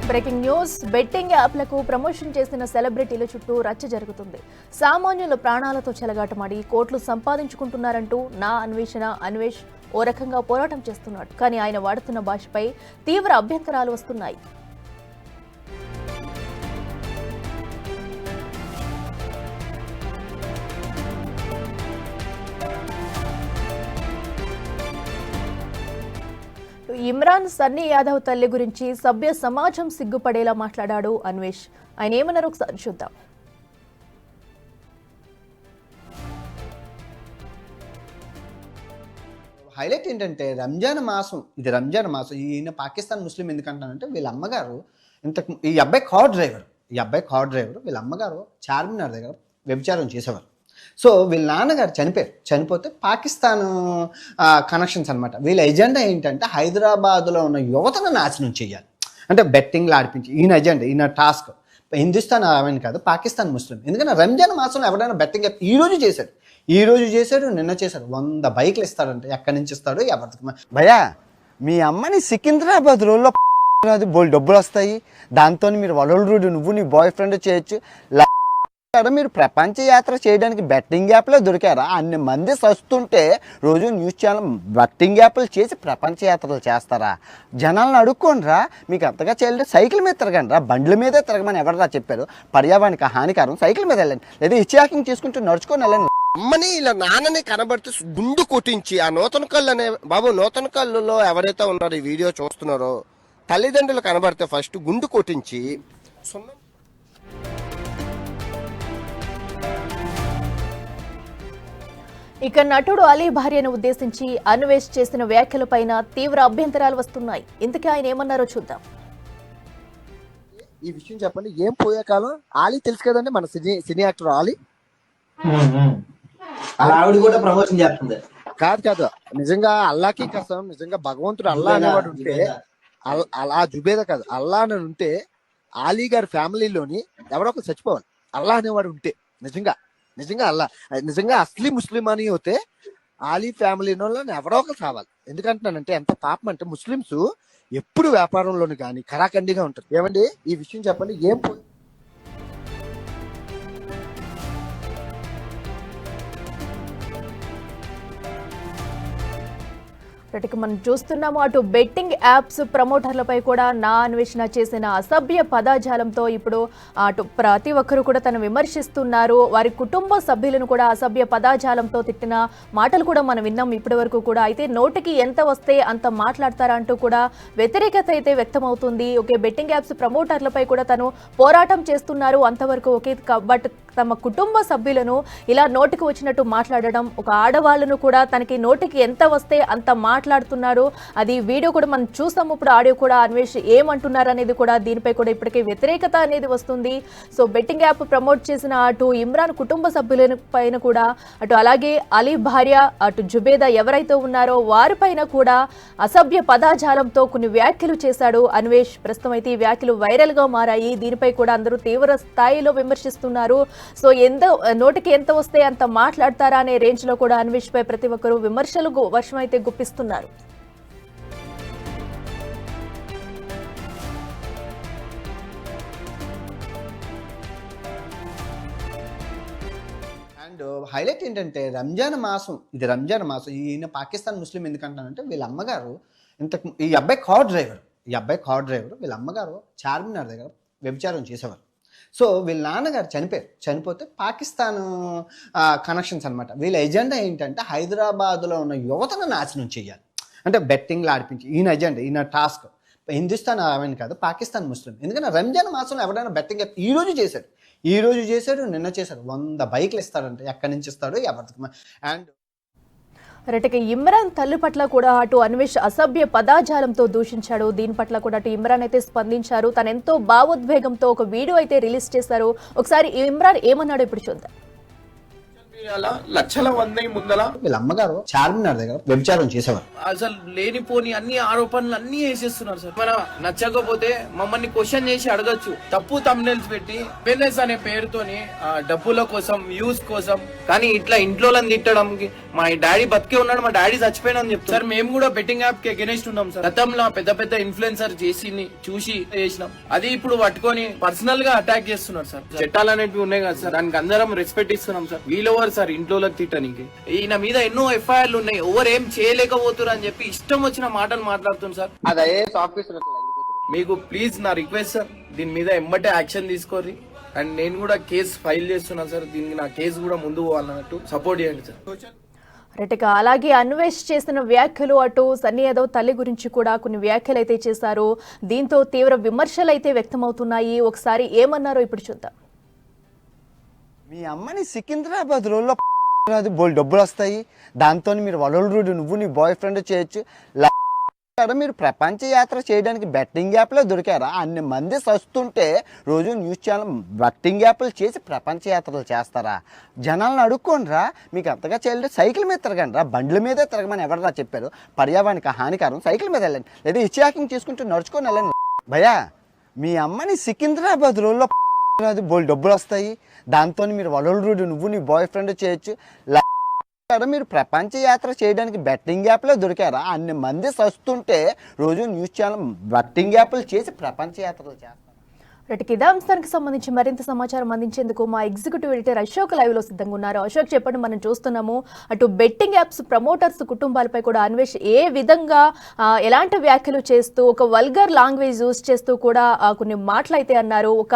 Breaking news. Betting యాప్లకు promotion చేసిన సెలబ్రిటీల చుట్టూ రచ్చ జరుగుతుంది. సామాన్యుల ప్రాణాలతో చెలగాటమాడి కోట్లు సంపాదించుకుంటున్నారంటూ అన్వేష్ ఓ రకంగా పోరాటం చేస్తున్నాడు. కానీ ఆయన వాడుతున్న భాషపై తీవ్ర అభ్యంతరాలు వస్తున్నాయి. ఇమ్రాన్ సన్నీ యాదవ్ తల్లి గురించి సభ్య సమాజం సిగ్గుపడేలా మాట్లాడాడు అన్వేష్. ఆయన ఏమన్నారు ఒకసారి చూద్దాం. హైలైట్ ఏంటంటే రంజాన్ మాసం ఈయన పాకిస్తాన్ ముస్లిం ఎందుకంటానంటే వీళ్ళ అమ్మగారు ఈ అబ్బాయి కార్ డ్రైవర్ వీళ్ళ అమ్మగారు చార్మినార్ దగ్గర వ్యభిచారం చేసేవారు. సో వీళ్ళ నాన్నగారు చనిపోతే పాకిస్తాన్ కనెక్షన్స్ అనమాట. వీళ్ళ ఎజెండా ఏంటంటే హైదరాబాద్లో ఉన్న యువతను నాశనం చేయాలి, అంటే బెట్టింగ్లు ఆడిపించి ఈయన టాస్క్. హిందుస్థాన్ అవన్నీ కాదు, పాకిస్తాన్ ముస్లిం. ఎందుకంటే రంజాన్ మాసంలో ఎవరైనా బెట్టింగ్ ఈ రోజు చేశాడు నిన్న చేశాడు 100 బైకులు ఇస్తాడంటే ఎక్కడి నుంచి ఇస్తాడో ఎవరికి. భయ్యా, మీ అమ్మని సికింద్రాబాద్ రోడ్లో బోల్ డబ్బులు వస్తాయి, దాంతో మీరు వరల్డ్ నువ్వు నీ బాయ్ ఫ్రెండ్ చేయొచ్చు. మీరు ప్రపంచ యాత్ర చేయడానికి బెట్టింగ్ యాప్లో దొరికారా? అన్ని మంది సస్తుంటే రోజు న్యూస్ ఛానల్ బెట్టింగ్ యాప్లు చేసి ప్రపంచ యాత్రలు చేస్తారా? జనాలను అడుక్కోండిరా. మీకు అంతగా చేయాలంటే సైకిల్ మీద తిరగండి రా, బండ్ల మీదే తిరగమని ఎవరరా చెప్పారు? పర్యావరణానికి హానికారం, సైకిల్ మీద వెళ్ళండి, లేదా హిచ్చాకింగ్ చేసుకుంటూ నడుచుకొని వెళ్ళండి. అమ్మని ఇలా నాన్నని కనబడితే గుండు కొట్టించి ఆ నూతన కళ్ళు అనే బాబు, నూతన కళ్ళులో ఎవరైతే ఉన్నారో ఈ వీడియో చూస్తున్నారో తల్లిదండ్రులు కనబడితే ఫస్ట్ గుండు కొట్టించి ఇక నటుడు అలీ భార్యను ఉద్దేశించి అన్వేష్ చేసిన వ్యాఖ్యలపైన తీవ్ర అభ్యంతరాలు వస్తున్నాయి. ఇంతకీ ఆయన ఏమన్నారో చూద్దాం. ఈ విషయం చెప్పండి, ఏం పోయే కాలం? ఆలీ తెలుసు కదండి, మన సినీ యాక్టర్ ఆలీ. ఆవిడ కూడా ప్రమోషన్ చేస్తుంది. కాదు, నిజంగా అల్లాకి కసం, నిజంగా భగవంతుడు అల్లా అనేవాడు ఉంటే, అలా జుబేదా కాదు, అల్లా అని ఉంటే ఆలీ గారి ఫ్యామిలీలోని ఎవరో ఒకరు చచ్చిపోవాలి. అల్లా అనేవాడు ఉంటే నిజంగా అల్లా నిజంగా అస్లీ ముస్లిం అని అయితే ఆలీ ఫ్యామిలీలో ఎవరో ఒకరు కావాలి. ఎందుకంటున్నానంటే ఎంత పాపం అంటే ముస్లిమ్స్ ఎప్పుడు వ్యాపారంలోని కానీ కరాఖండిగా ఉంటారు. ఏమండి ఈ విషయం చెప్పండి, ఏం మనం చూస్తున్నాము. అటు బెట్టింగ్ యాప్స్ ప్రమోటర్లపై కూడా అన్వేషణ చేసిన అసభ్య పదజాలంతో ఇప్పుడు అటు ప్రతి ఒక్కరు కూడా తను విమర్శిస్తున్నారు. వారి కుటుంబ సభ్యులను కూడా అసభ్య పదజాలంతో తిట్టిన మాటలు కూడా మనం విన్నాం ఇప్పటి వరకు కూడా. అయితే నోటికి ఎంత వస్తే అంత మాట్లాడతారా అంటూ కూడా వ్యతిరేకత అయితే వ్యక్తమవుతుంది. ఓకే, బెట్టింగ్ యాప్స్ ప్రమోటర్లపై కూడా తను పోరాటం చేస్తున్నారు అంతవరకు ఓకే. బట్ తమ కుటుంబ సభ్యులను ఇలా నోటికి వచ్చినట్టు మాట్లాడడం, ఒక ఆడవాళ్ళను కూడా తనకి నోటికి ఎంత వస్తే అంత మాట్లాడుతున్నారు. అది వీడియో కూడా మనం చూస్తాము, ఇప్పుడు ఆడియో కూడా అన్వేష్ ఏమంటున్నారు అనేది కూడా దీనిపై కూడా ఇప్పటికే వ్యతిరేకత అనేది వస్తుంది. సో బెట్టింగ్ యాప్ ప్రమోట్ చేసిన అటు ఇమ్రాన్ కుటుంబ సభ్యుల పైన కూడా, అటు అలాగే అలీ భార్య అటు జుబేదా ఎవరైతే ఉన్నారో వారిపైన కూడా అసభ్య పదజాలంతో కొన్ని వ్యాఖ్యలు చేశాడు అన్వేష్. ప్రస్తుతం అయితే ఈ వ్యాఖ్యలు వైరల్ గా మారాయి. దీనిపై కూడా అందరూ తీవ్ర స్థాయిలో విమర్శిస్తున్నారు. సో నోటికి ఎంత వస్తే అంత మాట్లాడతారా అనే రేంజ్ లో కూడా అన్వేష్ పై ప్రతి ఒక్కరు విమర్శలు వర్షం అయితే గుప్పిస్తున్నారు. అండ్ హైలైట్ ఏంటంటే రంజాన్ మాసం ఈయన పాకిస్తాన్ ముస్లిం ఎందుకంటానంటే వీళ్ళ అమ్మగారు ఈ అబ్బాయి కార్ డ్రైవర్ వీళ్ళ అమ్మగారు చార్మినార్ దగ్గర వ్యభిచారం చేసేవారు. సో వీళ్ళ నాన్నగారు చనిపోతే పాకిస్తాన్ కనెక్షన్స్ అనమాట. వీళ్ళ ఎజెండా ఏంటంటే హైదరాబాద్లో ఉన్న యువతను నాశనం చేయాలి, అంటే బెట్టింగ్లు ఆడిపించి ఈయన టాస్క్. హిందుస్థాన్ అవన్నీ కాదు, పాకిస్తాన్ ముస్లిం. ఎందుకంటే రంజాన్ మాసంలో ఎవరైనా బెట్టింగ్ ఈ రోజు చేశాడు నిన్న చేశాడు 100 బైకులు ఇస్తాడంటే ఎక్కడి నుంచి ఇస్తాడో ఎవరికి. అండ్ రైట్కి ఇమ్రాన్ తల్లి పట్ల కూడా అటు అన్వేష్ అసభ్య పదజాలంతో దూషించాడు. దీని పట్ల కూడా అటు ఇమ్రాన్ అయితే స్పందించారు. తను ఎంతో భావోద్వేగంతో ఒక వీడియో అయితే రిలీజ్ చేశారు. ఒకసారి ఇమ్రాన్ ఏమన్నాడో ఇప్పుడు చూద్దాం. అలా లక్షల వంద ముందల వీళ్ళ అమ్మగారు చార్మినార్ దగ్గర వ్యభిచారం చేసేవారు. అసలు లేనిపోని అన్ని ఆరోపణలు అన్ని వేసేస్తున్నారు సార్. మన నచ్చకపోతే మమ్మల్ని క్వశ్చన్ చేసి అడగచ్చు. తప్పు తమ్నెల్స్ పెట్టి అవేర్నెస్ అనే పేరుతోని డబ్బుల కోసం వ్యూస్ కోసం, కానీ ఇట్లా ఇంట్లో తిట్టడానికి మా డాడీ బతికే ఉన్నాడు, మా డాడీ చచ్చిపోయినా అని చెప్తారు సార్. మేము కూడా బెట్టింగ్ యాప్ కి అగెనిస్ట్ ఉన్నాం సార్. గతంలో పెద్ద పెద్ద ఇన్ఫ్లుయెన్సర్ చూసి చేసినాం. అది ఇప్పుడు పట్టుకొని పర్సనల్ గా అటాక్ చేస్తున్నారు సార్. చట్టాలు అనేవి ఉన్నాయి కదా సార్, దానికి అందరం రెస్పెక్ట్ ఇస్తున్నాం సార్. వీళ్ళెవరు సార్ ఇంట్లోకి తిట్టడానికి? ఈయన మీద ఎన్నో ఎఫ్ఐఆర్లు ఉన్నాయి, ఎవరు ఏం చేయలేకపోతున్నారు అని చెప్పి ఇష్టం వచ్చిన మాటలు మాట్లాడుతున్నారు సార్. అది ఐఏఎస్ ఆఫీసర్ మీకు ప్లీజ్ నా రిక్వెస్ట్ సార్, దీని మీద ఎమ్మటే యాక్షన్ తీసుకోరి. అండ్ నేను కూడా కేసు ఫైల్ చేస్తున్నాను సార్. దీనికి నా కేసు కూడా ముందు పోవాలన్నట్టు సపోర్ట్ చేయండి సార్. రైట్గా అలాగే అన్వేష్ చేసిన వ్యాఖ్యలు, అటు సన్నీ యాదవ్ తల్లి గురించి కూడా కొన్ని వ్యాఖ్యలు అయితే చేశారు. దీంతో తీవ్ర విమర్శలు అయితే వ్యక్తమవుతున్నాయి. ఒకసారి ఏమన్నారో ఇప్పుడు చూద్దాం. మీ అమ్మని సికింద్రాబాద్ రోడ్లో రాదు బోల్ డబ్బులు వస్తాయి, దాంతో మీరు వలలుడు నువ్వు నీ బాయ్ ఫ్రెండ్ చేయొచ్చు. మీరు ప్రపంచ యాత్ర చేయడానికి బెట్టింగ్ యాప్లో దొరికారా? అన్ని మంది సస్తుంటే రోజు న్యూస్ ఛానల్ బెట్టింగ్ యాప్లు చేసి ప్రపంచ యాత్రలు చేస్తారా? జనాలను అడుక్కోనరా. మీకు అంతగా చేయలేదు సైకిల్ మీద తిరగండి రా, బండ్ల మీదే తిరగమని ఎవరన్నా చెప్పారు? పర్యావరణానికి హానికరం, సైకిల్ మీద వెళ్ళండి, లేదా హిచ్ హ్యాకింగ్ చేసుకుంటూ నడుచుకొని వెళ్ళండి. భయ్యా, మీ అమ్మని సికింద్రాబాద్ రోడ్లో రాదు బోల్ డబ్బులు వస్తాయి, దాంతో మీరు వలలుడు నువ్వు నీ బాయ్ ఫ్రెండ్ చేయొచ్చు. మీరు ప్రపంచ యాత్ర చేయడానికి బెట్టింగ్ యాప్లో దొరికారా? అన్ని మంది సస్తుంటే రోజు న్యూస్ ఛానల్ బెట్టింగ్ యాప్లు చేసి ప్రపంచ యాత్రలు చేస్తారు. రైట్, ఇదే అంశానికి సంబంధించి మరింత సమాచారం అందించేందుకు మా ఎగ్జిక్యూటివ్ ఎడిటర్ అశోక్ లైవ్ లో సిద్ధంగా ఉన్నారు. అశోక్, చెప్పండి. మనం చూస్తున్నాము అటు బెట్టింగ్ యాప్స్ ప్రమోటర్స్ కుటుంబాలపై కూడా అన్వేష్ ఏ విధంగా ఎలాంటి వ్యాఖ్యలు చేస్తూ ఒక వల్గర్ లాంగ్వేజ్ యూజ్ చేస్తూ కూడా కొన్ని మాటలు అయితే అన్నారు. ఒక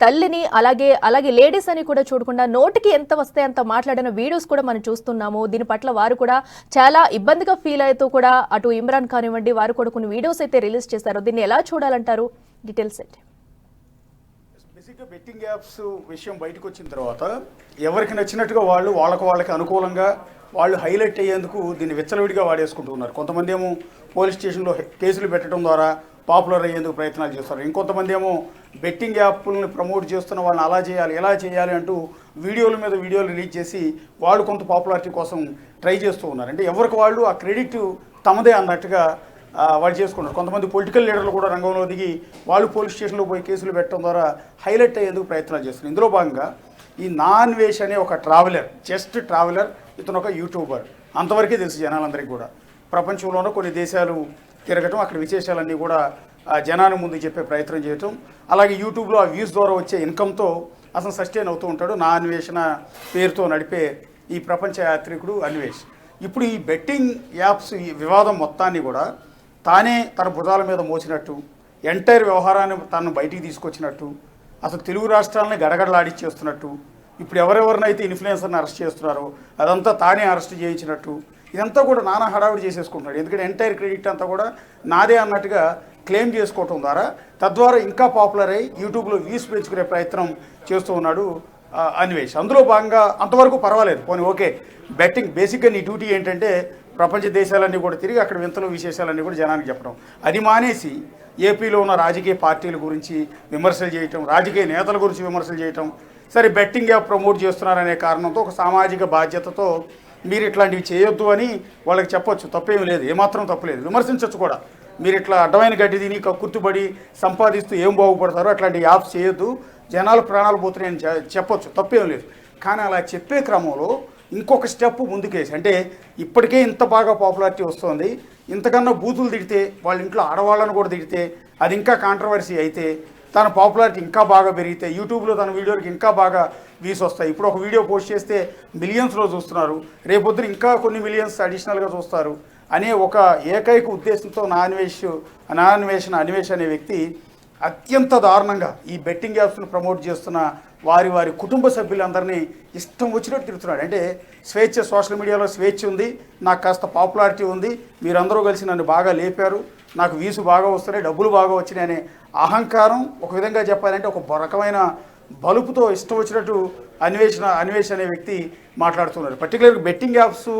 తల్లిని అలాగే లేడీస్ అని కూడా చూడకుండా నోటికి ఎంత వస్తే అంత మాట్లాడిన వీడియోస్ కూడా మనం చూస్తున్నాము. దీని పట్ల వారు కూడా చాలా ఇబ్బందిగా ఫీల్ అవుతూ కూడా అటు ఇమ్రాన్ కానివ్వండి, వారు కూడా కొన్ని వీడియోస్ అయితే రిలీజ్ చేశారు. దీన్ని ఎలా చూడాలంటారు? డీటెయిల్స్ ఏంటి? బేసిక్గా బెట్టింగ్ యాప్స్ విషయం బయటకు వచ్చిన తర్వాత ఎవరికి నచ్చినట్టుగా వాళ్ళకి అనుకూలంగా వాళ్ళు హైలైట్ అయ్యేందుకు దీన్ని విచ్చలవిడిగా వాడేసుకుంటున్నారు. కొంతమంది ఏమో పోలీస్ స్టేషన్లో కేసులు పెట్టడం ద్వారా పాపులర్ అయ్యేందుకు ప్రయత్నాలు చేస్తారు. ఇంకొంతమంది ఏమో బెట్టింగ్ యాప్లను ప్రమోట్ చేస్తున్న వాళ్ళని అలా చేయాలి ఎలా చేయాలి అంటూ వీడియోల మీద వీడియోలు రిలీజ్ చేసి వాళ్ళు కొంత పాపులారిటీ కోసం ట్రై చేస్తూ ఉన్నారు. అంటే ఎవరికి వాళ్ళు ఆ క్రెడిట్ తమదే అన్నట్టుగా వాళ్ళు చేసుకున్నారు. కొంతమంది పొలిటికల్ లీడర్లు కూడా రంగంలో దిగి వాళ్ళు పోలీస్ స్టేషన్లో పోయి కేసులు పెట్టడం ద్వారా హైలైట్ అయ్యేందుకు ప్రయత్నాలు చేస్తున్నారు. ఇందులో భాగంగా ఈ నాన్వేష్ అనే ఒక జస్ట్ ట్రావెలర్, ఇతను ఒక యూట్యూబర్, అంతవరకే తెలుసు జనాలందరికీ కూడా. ప్రపంచంలోనూ కొన్ని దేశాలు తిరగటం, అక్కడ విశేషాలన్నీ కూడా జనాన్ని ముందు చెప్పే ప్రయత్నం చేయటం, అలాగే యూట్యూబ్లో ఆ వ్యూస్ ద్వారా వచ్చే ఇన్కమ్తో అసలు సస్టైన్ అవుతూ ఉంటాడు. నా అన్వేషణ పేరుతో నడిపే ఈ ప్రపంచ యాత్రికుడు అన్వేష్. ఇప్పుడు ఈ బెట్టింగ్ యాప్స్ ఈ వివాదం మొత్తాన్ని కూడా తానే తన భుజాల మీద మోసినట్టు, ఎంటైర్ వ్యవహారాన్ని తను బయటికి తీసుకొచ్చినట్టు, అసలు తెలుగు రాష్ట్రాలని గడగడలాడిచ్చేస్తున్నట్టు, ఇప్పుడు ఎవరెవరినైతే ఇన్ఫ్లుయెన్సర్ని అరెస్ట్ చేస్తున్నారో అదంతా తానే అరెస్ట్ చేయించినట్టు, ఇదంతా కూడా నానా హడావిడి చేసేసుకుంటున్నాడు. ఎందుకంటే ఎంటైర్ క్రెడిట్ అంతా కూడా నాదే అన్నట్టుగా క్లెయిమ్ చేసుకోవటం ద్వారా తద్వారా ఇంకా పాపులర్ అయ్యి యూట్యూబ్లో వ్యూస్ పెంచుకునే ప్రయత్నం చేస్తూ ఉన్నాడు అన్వేష్. అందులో భాగంగా అంతవరకు పర్వాలేదు, పోనీ ఓకే. బెట్టింగ్ బేసిక్గా నీ డ్యూటీ ఏంటంటే ప్రపంచ దేశాలన్నీ కూడా తిరిగి అక్కడ వింతలు విశేషాలన్నీ కూడా జనానికి చెప్పడం. అది మానేసి ఏపీలో ఉన్న రాజకీయ పార్టీల గురించి విమర్శలు చేయటం, రాజకీయ నేతల గురించి విమర్శలు చేయటం, సరే బెట్టింగ్ యాప్ ప్రమోట్ చేస్తున్నారనే కారణంతో ఒక సామాజిక బాధ్యతతో మీరు ఇట్లాంటివి చేయొద్దు అని వాళ్ళకి చెప్పొచ్చు, తప్పేమీ లేదు, ఏమాత్రం తప్పులేదు. విమర్శించవచ్చు కూడా, మీరు ఇట్లా అడ్డమైన గడ్డి తిని కక్కుర్తిపడి సంపాదిస్తూ ఏం బాగుపడతారో అట్లాంటి యాప్స్ చేయొద్దు, జనాల ప్రాణాలు పోతున్నాయని చెప్పొచ్చు, తప్పేం లేదు. కానీ అలా చెప్పే క్రమంలో ఇంకొక స్టెప్ ముందుకేసి, అంటే ఇప్పటికే ఇంత బాగా పాపులారిటీ వస్తుంది, ఇంతకన్నా బూతులు తిడితే వాళ్ళ ఇంట్లో ఆడవాళ్ళను కూడా తిడితే అది ఇంకా కాంట్రవర్సీ అయితే, తన పాపులారిటీ ఇంకా బాగా పెరిగితే, యూట్యూబ్లో తన వీడియోలకి ఇంకా బాగా వ్యూస్ వస్తాయి. ఇప్పుడు ఒక వీడియో పోస్ట్ చేస్తే మిలియన్స్లో చూస్తున్నారు, రేపొద్దున ఇంకా కొన్ని మిలియన్స్ అడిషనల్గా చూస్తారు అనే ఒక ఏకైక ఉద్దేశంతో అన్వేష్ అనే వ్యక్తి అత్యంత దారుణంగా ఈ బెట్టింగ్ యాప్స్ను ప్రమోట్ చేస్తున్న వారి కుటుంబ సభ్యులందరినీ ఇష్టం వచ్చినట్టు తిరుగుతున్నాడు. అంటే స్వేచ్ఛ, సోషల్ మీడియాలో స్వేచ్ఛ ఉంది, నాకు కాస్త పాపులారిటీ ఉంది, మీరందరూ కలిసి నన్ను బాగా లేపారు, నాకు వ్యూస్ బాగా వస్తున్నాయి, డబ్బులు బాగా వచ్చినాయి అనే అహంకారం, ఒక విధంగా చెప్పాలంటే ఒక రకమైన బలుపుతో ఇష్టం వచ్చినట్టు అన్వేష్ అనే వ్యక్తి మాట్లాడుతున్నారు. పర్టికులర్గా బెట్టింగ్ యాప్స్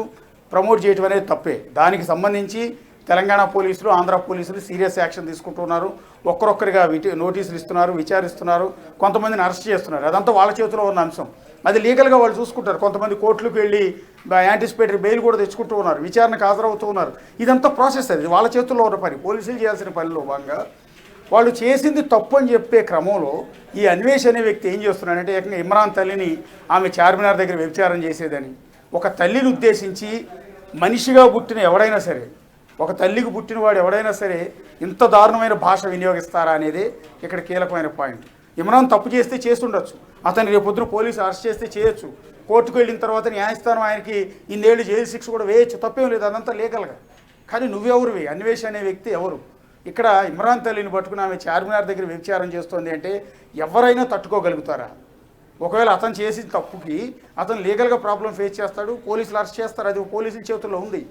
ప్రమోట్ చేయడం అనేది తప్పే. దానికి సంబంధించి తెలంగాణ పోలీసులు, ఆంధ్ర పోలీసులు సీరియస్ యాక్షన్ తీసుకుంటున్నారు. ఒక్కరొక్కరిగా నోటీసులు ఇస్తున్నారు, విచారిస్తున్నారు, కొంతమందిని అరెస్ట్ చేస్తున్నారు. అదంతా వాళ్ళ చేతిలో ఉన్న అంశం. అది లీగల్గా వాళ్ళు చూసుకుంటారు. కొంతమంది కోర్టులకు వెళ్ళి యాంటిసిపేటరీ బెయిల్ కూడా తెచ్చుకుంటూ ఉన్నారు, విచారణకు హాజరవుతూ ఉన్నారు. ఇదంతా ప్రాసెస్, అది వాళ్ళ చేతుల్లో ఉన్న పని. పోలీసులు చేయాల్సిన పనిలో భాగంగా వాళ్ళు చేసింది తప్పు అని చెప్పే క్రమంలో ఈ అన్వేష్ అనే వ్యక్తి ఏం చేస్తున్నాడంటే, ఏకంగా ఇమ్రాన్ తల్లిని ఆమె చార్మినార్ దగ్గర వ్యభిచారం చేసేదని, ఒక తల్లిని ఉద్దేశించి మనిషిగా పుట్టిన ఎవడైనా సరే, ఒక తల్లికి పుట్టినవాడు ఎవడైనా సరే ఇంత దారుణమైన భాష వినియోగిస్తారా అనేది ఇక్కడ కీలకమైన పాయింట్. ఇమ్రాన్ తప్పు చేస్తే చేస్తుండొచ్చు, అతను రేపొద్దున పోలీసు అరెస్ట్ చేస్తే చేయొచ్చు, కోర్టుకు వెళ్ళిన తర్వాత న్యాయస్థానం ఆయనకి ఇన్నేళ్ళు జైలు శిక్ష కూడా వేయచ్చు, తప్పేం లేదు, అదంతా లీగల్గా. కానీ నువ్వెవరువి? అన్వేష్ అనే వ్యక్తి ఎవరు? ఇక్కడ ఇమ్రాన్ తల్లిని పట్టుకుని ఆమె చార్మినార్ దగ్గర వ్యభిచారం చేస్తోంది అంటే ఎవరైనా తట్టుకోగలుగుతారా? ఒకవేళ అతను చేసిన తప్పుకి అతను లీగల్గా ప్రాబ్లం ఫేస్ చేస్తాడు, పోలీసులు అరెస్ట్ చేస్తారు, అది పోలీసుల చేతుల్లో ఉంది.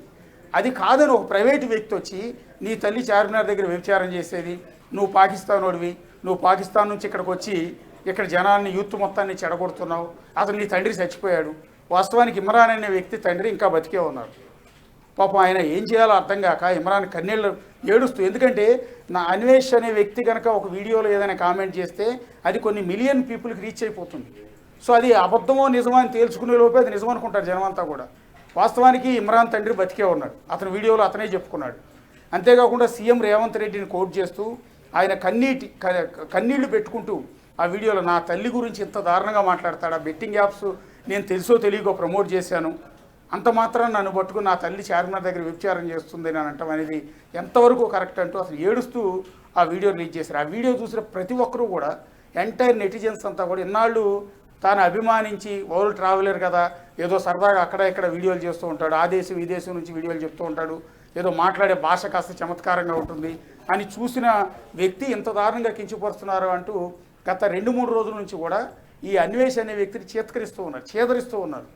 అది కాదని ఒక ప్రైవేటు వ్యక్తి వచ్చి నీ తల్లి చార్మినార్ దగ్గర వ్యభిచారం చేసేది, నువ్వు పాకిస్తాన్ వాడివి, నువ్వు పాకిస్తాన్ నుంచి ఇక్కడికి వచ్చి ఇక్కడ జనాన్ని యూత్ మొత్తాన్ని చెడగొడుతున్నావు, అతను నీ తండ్రి చచ్చిపోయాడు. వాస్తవానికి ఇమ్రాన్ అనే వ్యక్తి తండ్రి ఇంకా బతికే ఉన్నారు. పాపం ఆయన ఏం చేయాలో అర్థం కాక ఇమ్రాన్ కన్నీళ్ళు ఏడుస్తూ, ఎందుకంటే నా అన్వేష్ అనే వ్యక్తి కనుక ఒక వీడియోలో ఏదైనా కామెంట్ చేస్తే అది కొన్ని మిలియన్ పీపుల్కి రీచ్ అయిపోతుంది. సో అది అబద్ధమో నిజమో అని తేల్చుకునే లోపే అది నిజం అనుకుంటారు జనమంతా కూడా. వాస్తవానికి ఇమ్రాన్ తండ్రి బతికే ఉన్నాడు, అతని వీడియోలో అతనే చెప్పుకున్నాడు. అంతేకాకుండా సీఎం రేవంత్ రెడ్డిని కోట్ చేస్తూ ఆయన కన్నీళ్లు పెట్టుకుంటూ ఆ వీడియోలో నా తల్లి గురించి ఇంత దారుణంగా మాట్లాడతాడా, బెట్టింగ్ యాప్స్ నేను తెలుసో తెలియకో ప్రమోట్ చేశాను, అంత మాత్రం నన్ను పట్టుకుని నా తల్లి చార్మినార్ దగ్గర వ్యభిచారం చేస్తుంది అని అనటం అనేది ఎంతవరకు కరెక్ట్ అంటూ అసలు ఏడుస్తూ ఆ వీడియో రిలీజ్ చేశారు. ఆ వీడియో చూసిన ప్రతి ఒక్కరూ కూడా, ఎంటైర్ నెటిజన్స్ అంతా కూడా ఇన్నాళ్ళు తాను అభిమానించి వరల్డ్ ట్రావెలర్ కదా, ఏదో సరదాగా అక్కడ ఇక్కడ వీడియోలు చేస్తూ ఉంటాడు, ఆ దేశం ఈ దేశం నుంచి వీడియోలు చెప్తూ ఉంటాడు, ఏదో మాట్లాడే భాష కాస్త చమత్కారంగా ఉంటుంది అని చూసిన వ్యక్తి ఇంత దారుణంగా కించపరుస్తున్నారు అంటూ గత 2-3 రోజుల నుంచి కూడా ఈ అన్వేష్ అనే వ్యక్తిని చేదరిస్తూ ఉన్నారు.